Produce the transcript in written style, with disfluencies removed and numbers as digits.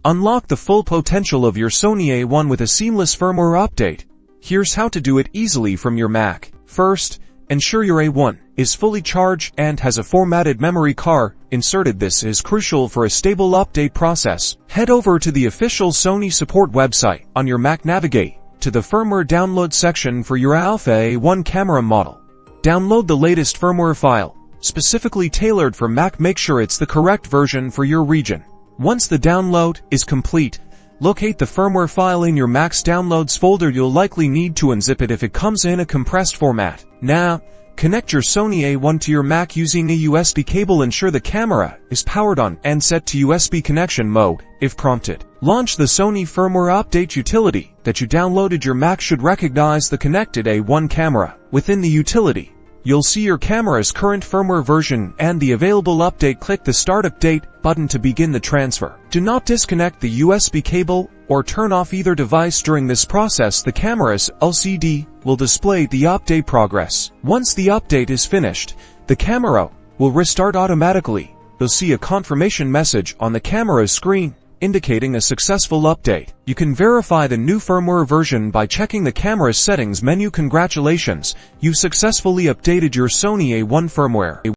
Unlock the full potential of your Sony A1 with a seamless firmware update. Here's how to do it easily from your Mac. First, ensure your A1 is fully charged and has a formatted memory card inserted. This is crucial for a stable update process. Head over to the official Sony support website on your Mac. Navigate to the firmware download section for your Alpha A1 camera model. Download the latest firmware file, specifically tailored for Mac. Make sure it's the correct version for your region. Once the download is complete, locate the firmware file in your Mac's downloads folder. You'll likely need to unzip it if it comes in a compressed format. Now, connect your Sony A1 to your Mac using a USB cable. Ensure the camera is powered on and set to USB connection mode if prompted. Launch the Sony firmware update utility that you downloaded. Your Mac should recognize the connected A1 camera. Within the utility, you'll see your camera's current firmware version and the available update. Click the Start Update button to begin the transfer. Do not disconnect the USB cable or turn off either device during this process. The camera's LCD will display the update progress. Once the update is finished, the camera will restart automatically. You'll see a confirmation message on the camera's screen indicating a successful update. You can verify the new firmware version by checking the camera's settings menu. Congratulations, you've successfully updated your Sony A1 firmware.